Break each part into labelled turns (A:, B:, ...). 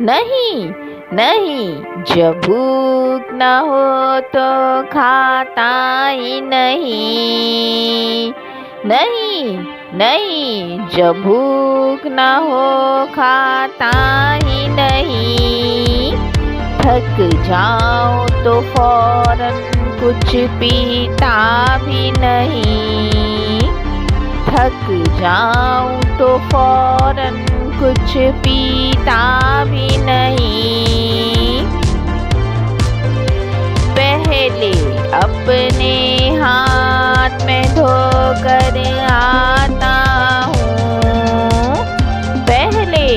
A: नहीं नहीं, जब भूख न हो तो खाता ही नहीं। नहीं नहीं, जब भूख न हो खाता ही नहीं। थक जाओ तो फौरन कुछ पीता भी नहीं। थक जाऊं तो फौरन कुछ पीता भी नहीं। पहले अपने हाथ में धोकर आता हूँ। पहले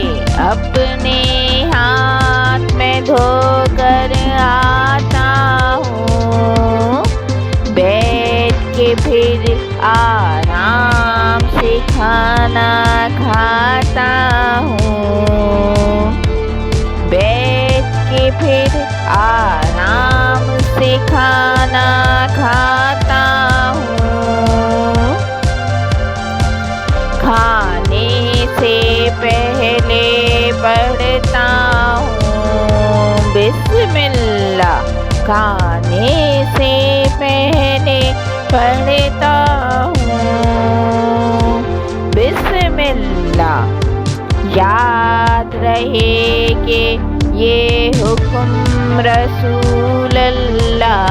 A: अपने हाथ में धोकर आता हूँ। बैठ के फिर आराम से खाना खाता हूँ। बैठ के फिर आराम से खाना खाता हूँ। खाने से पहले पढ़ता हूँ बिस्मिल्लाह। खाने से पहले पढ़ता हूँ बिस्मिल्लाह। याद रहे कि ये हुक्म रसूल अल्लाह।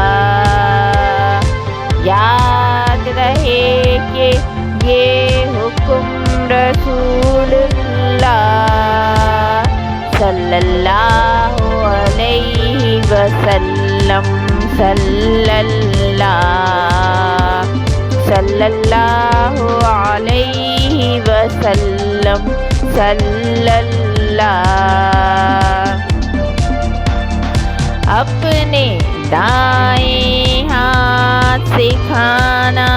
A: याद रहे कि ये हुक्म रसूल अल्लाह सल्लल्लाहु अलैहि वसल्लम। सल्लल्लाहु अलैहि वसल्लम। सल्लल्लाह। अपने दाएं हाथ से खाना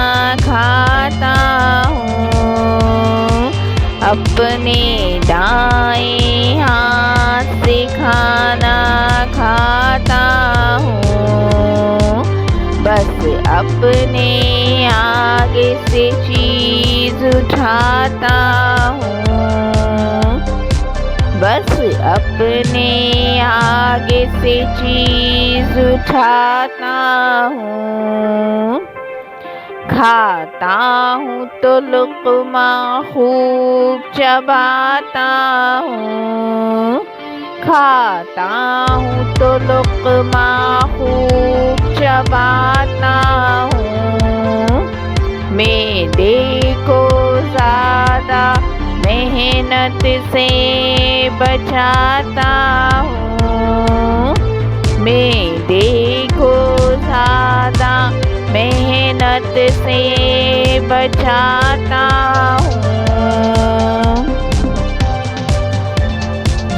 A: खाता हूँ। अपने दाएं हाथ से खाना खाता हूँ। बस अपने आगे से चीज उठाता हूँ। बस अपने आगे से चीज उठाता हूँ। खाता हूँ तो लुक़मा खूब चबाता हूँ। खाता हूँ तो लुक़मा खूब चबाता हूँ। मैदे को ज़्यादा मेहनत से बचाता हूँ। मैदे को ज़्यादा मेहनत से बचाता हूँ।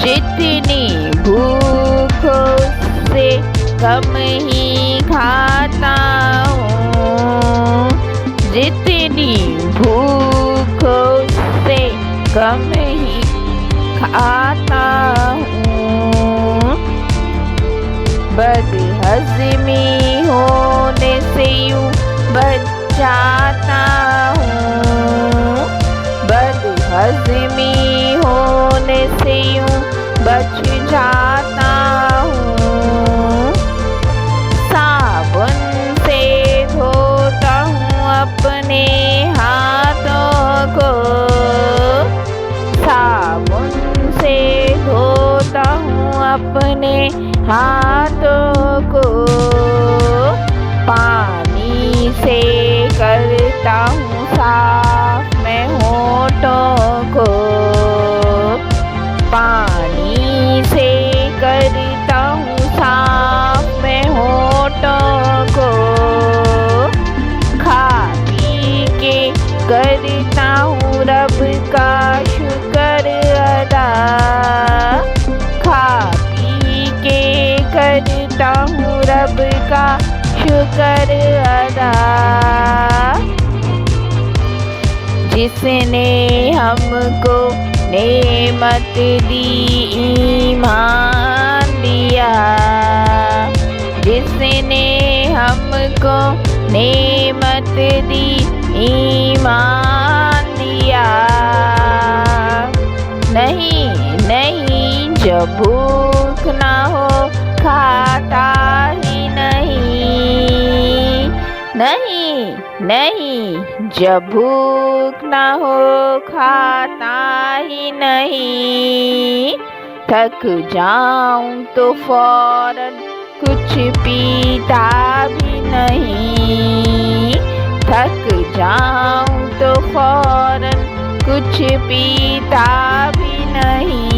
A: जितनी भूख से कम ही खाता हूँ। जितनी भूख से कम ही खाता हूँ। बदहज़मी होने से यूँ बच जाता हूँ। बदहज़मी होने से यूँ बच जाता हूँ। साबुन से धोता हूँ अपने हाथों को। साबुन से धोता हूँ अपने हाथों को। पानी से करता हूँ साफ मैं होठों को। पानी से करता हूँ साफ मैं होठों को। खा पी के करता हूँ रब का शुक्र अदा। खा पी के करता हूँ रब का शुक्र अदा। जिसने हमको नेमत दी ईमान दिया। जिसने हमको नेमत दी ईमान दिया। नहीं नहीं, जब भूख ना हो खाता ही नहीं, नहीं नहीं, जब भूख ना हो खाता ही नहीं। थक जाऊं तो फौरन कुछ पीता भी नहीं, थक जाऊं तो फौरन कुछ पीता भी नहीं।